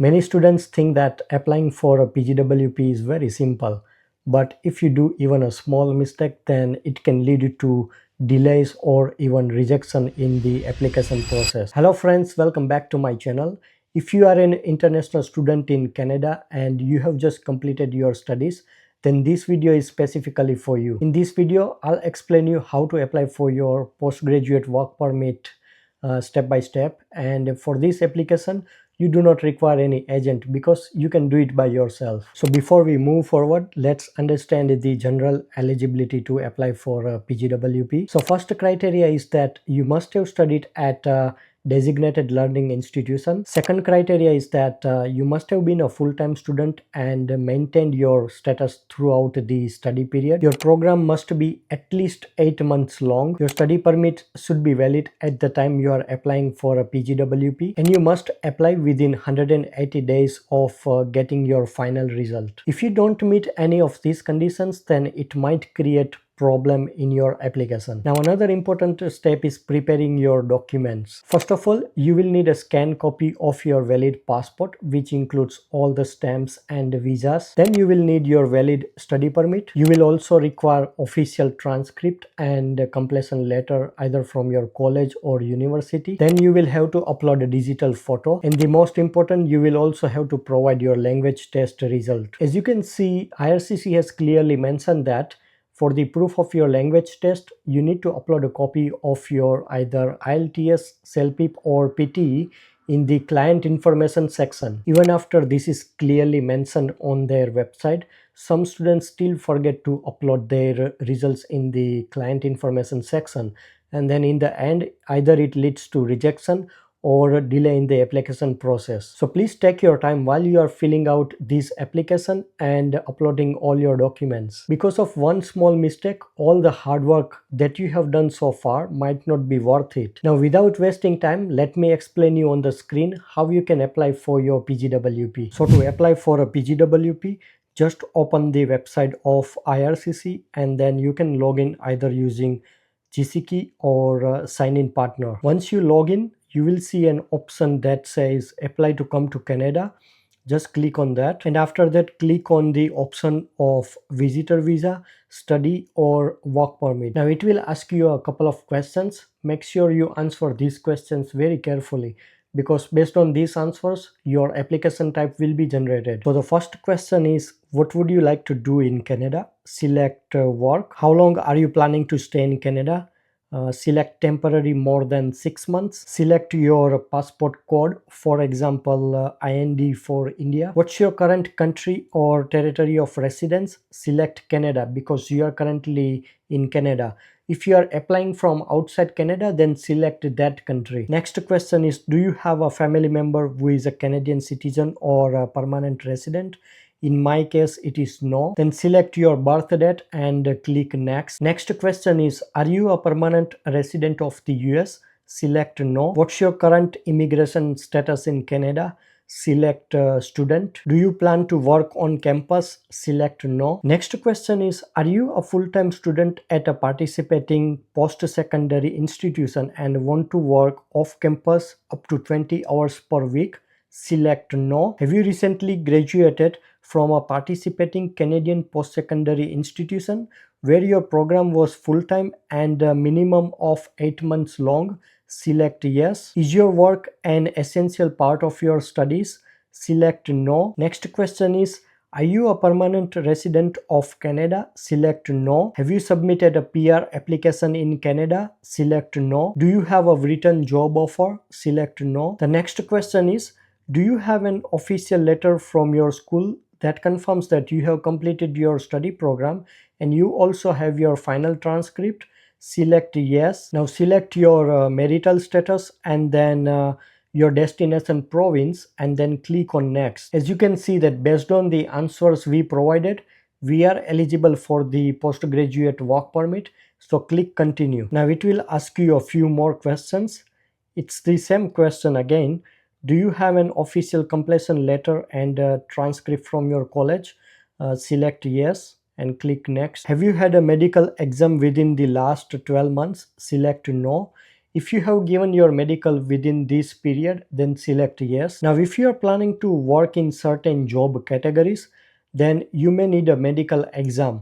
Many students think that applying for a PGWP is very simple, but if you do even a small mistake, then it can lead to delays or even rejection in the application process. Hello friends, welcome back to my channel. If you are an international student in Canada and you have just completed your studies, then this video is specifically for you. In this video, I'll explain you how to apply for your postgraduate work permit step by step, and for this application you do not require any agent because you can do it by yourself. So before we move forward, let's understand the general eligibility to apply for PGWP. So first criteria is that you must have studied at a designated learning institution. Second criteria is that you must have been a full-time student and maintained your status throughout the study period. Your program must be at least 8 months long. Your study permit should be valid at the time you are applying for a PGWP, and you must apply within 180 days of getting your final result. If you don't meet any of these conditions, then it might create problem in your application. Now another important step is preparing your documents. First of all, you will need a scanned copy of your valid passport, which includes all the stamps and visas. Then you will need your valid study permit. You will also require official transcript and completion letter either from your college or university. Then you will have to upload a digital photo, and the most important, you will also have to provide your language test result. As you can see, IRCC has clearly mentioned that for the proof of your language test, you need to upload a copy of your either IELTS, CELPIP or PTE in the client information section. Even after this is clearly mentioned on their website, some students still forget to upload their results in the client information section, and then in the end either it leads to rejection or delay in the application process. So please take your time while you are filling out this application and uploading all your documents. Because of one small mistake, all the hard work that you have done so far might not be worth it. Now without wasting time, let me explain you on the screen how you can apply for your PGWP. So to apply for a PGWP, just open the website of IRCC and then you can log in either using GC key or sign in partner. Once you log in, you will see an option that says apply to come to Canada. Just click on that, and after that click on the option of visitor visa, study or work permit. Now it will ask you a couple of questions. Make sure you answer these questions very carefully, because based on these answers your application type will be generated. So the first question is, what would you like to do in Canada? Select work. How long are you planning to stay in Canada? Select temporary more than 6 months. Select your passport code, for example IND for India. What's your current country or territory of residence? Select Canada because you are currently in Canada. If you are applying from outside Canada, then select that country. Next question is, do you have a family member who is a Canadian citizen or a permanent resident? In my case, it is no. Then select your birth date and click next. Next question is, are you a permanent resident of the US? Select no. What's your current immigration status in Canada? Select student. Do you plan to work on campus? Select no. Next question is, are you a full-time student at a participating post-secondary institution and want to work off campus up to 20 hours per week? Select no. Have you recently graduated from a participating Canadian post-secondary institution where your program was full-time and a minimum of 8 months long? Select yes. Is your work an essential part of your studies? Select no. Next question is, are you a permanent resident of Canada? Select no. Have you submitted a PR application in Canada? Select no. Do you have a written job offer? Select no. The next question is, do you have an official letter from your school that confirms that you have completed your study program and you also have your final transcript? Select yes. Now select your marital status and then your destination province and then click on next. As you can see that based on the answers we provided, we are eligible for the postgraduate work permit. So click continue. Now it will ask you a few more questions. It's the same question again. Do you have an official completion letter and a transcript from your college? Select yes and click next. Have you had a medical exam within the last 12 months? Select no. If you have given your medical within this period, then select yes. Now, if you are planning to work in certain job categories, then you may need a medical exam.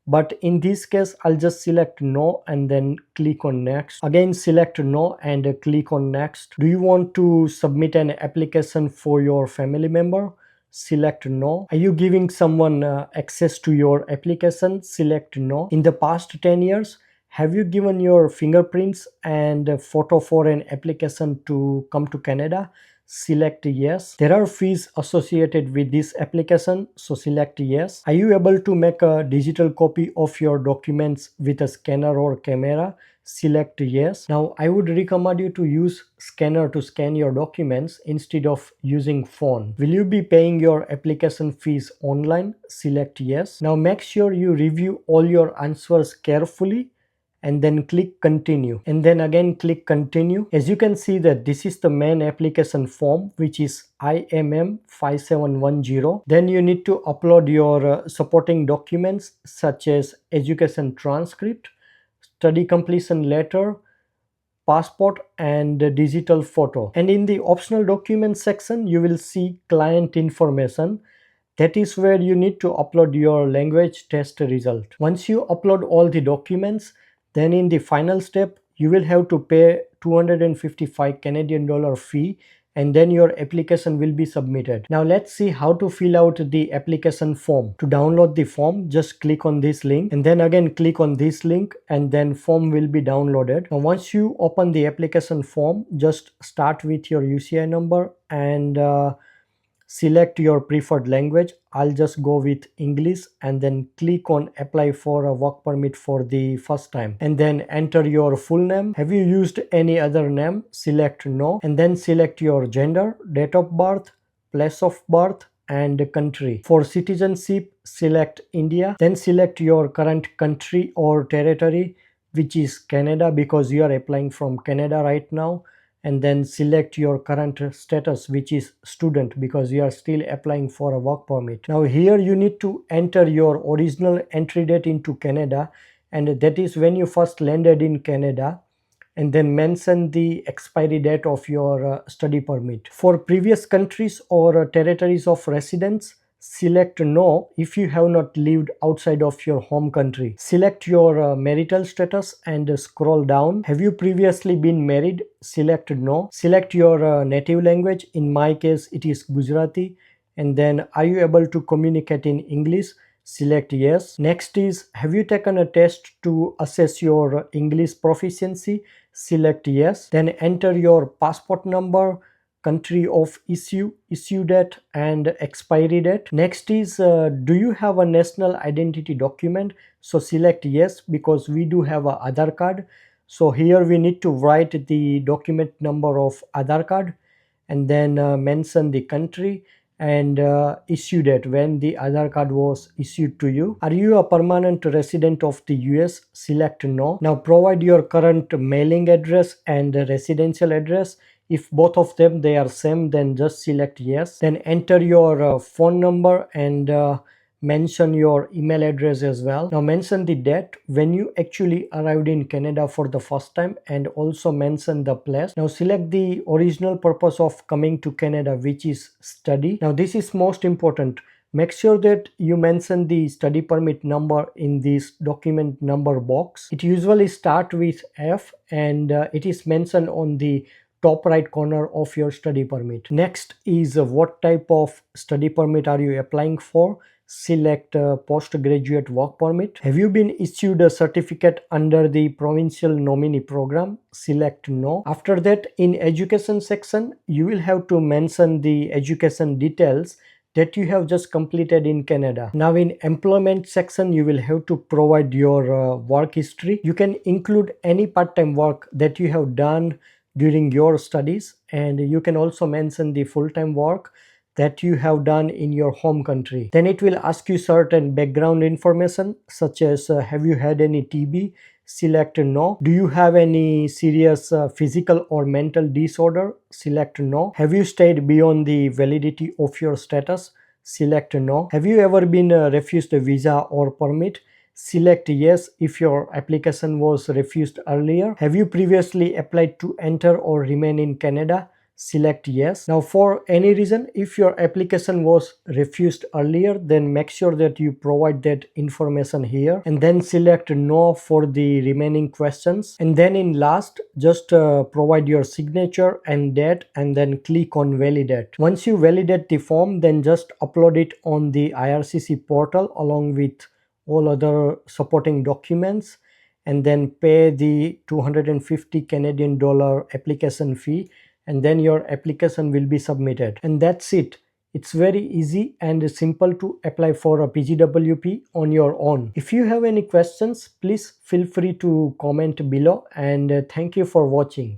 But in this case, I'll just select no and then click on next. Again, select no and click on next. Do you want to submit an application for your family member? Select no. Are you giving someone access to your application? Select no. In the past 10 years, have you given your fingerprints and a photo for an application to come to Canada? Select yes. There are fees associated with this application, so select yes. Are you able to make a digital copy of your documents with a scanner or camera? Select yes. Now, I would recommend you to use scanner to scan your documents instead of using phone. Will you be paying your application fees online? Select yes. Now, make sure you review all your answers carefully and then click continue, and then again click continue. As you can see that this is the main application form, which is IMM 5710. Then you need to upload your supporting documents such as education transcript, study completion letter, passport and digital photo. And in the optional documents section, you will see client information. That is where you need to upload your language test result. Once you upload all the documents, then in the final step, you will have to pay 255 Canadian dollar fee, and then your application will be submitted. Now let's see how to fill out the application form. To download the form, just click on this link and then again click on this link, and then form will be downloaded. Now once you open the application form, just start with your UCI number and select your preferred language. I'll just go with English and then click on apply for a work permit for the first time, and then enter your full name. Have you used any other name? Select no, and then select your gender, date of birth, place of birth and country. For citizenship, select India, then select your current country or territory, which is Canada because you are applying from Canada right now, and then select your current status, which is student because you are still applying for a work permit. Now here you need to enter your original entry date into Canada, and that is when you first landed in Canada, and then mention the expiry date of your study permit. For previous countries or territories of residence, select no if you have not lived outside of your home country. Select your marital status and scroll down. Have you previously been married? Select no. Select your native language. In my case, it is Gujarati. And then, are you able to communicate in English? Select yes. Next is, have you taken a test to assess your English proficiency? Select yes. Then enter your passport number, country of issue, issue date and expiry date. Next is, do you have a national identity document? So select yes because we do have a Aadhaar card. So here we need to write the document number of Aadhaar card, and then mention the country and issue date when the Aadhaar card was issued to you. Are you a permanent resident of the US? Select no. Now provide your current mailing address and residential address. If both of them they are same, then just select yes. Then enter your phone number and mention your email address as well. Now mention the date when you actually arrived in Canada for the first time, and also mention the place. Now select the original purpose of coming to Canada, which is study. Now this is most important. Make sure that you mention the study permit number in this document number box. It usually starts with F, and it is mentioned on the top right corner of your study permit. Next is what type of study permit are you applying for? Select postgraduate work permit. Have you been issued a certificate under the provincial nominee program? Select no. After that, in education section, you will have to mention the education details that you have just completed in Canada. Now in employment section, you will have to provide your work history. You can include any part-time work that you have done during your studies, and you can also mention the full-time work that you have done in your home country. Then it will ask you certain background information such as have you had any TB? Select no. Do you have any serious physical or mental disorder? Select no. Have you stayed beyond the validity of your status? Select no. Have you ever been refused a visa or permit? Select yes if your application was refused earlier. Have you previously applied to enter or remain in Canada? Select yes. Now for any reason, if your application was refused earlier, then make sure that you provide that information here, and then select no for the remaining questions. And then in last, just provide your signature and date, and then click on validate. Once you validate the form, then just upload it on the IRCC portal along with all other supporting documents, and then pay the 250 Canadian dollar application fee, and then your application will be submitted. And that's it. It's very easy and simple to apply for a PGWP on your own. If you have any questions, please feel free to comment below, and thank you for watching.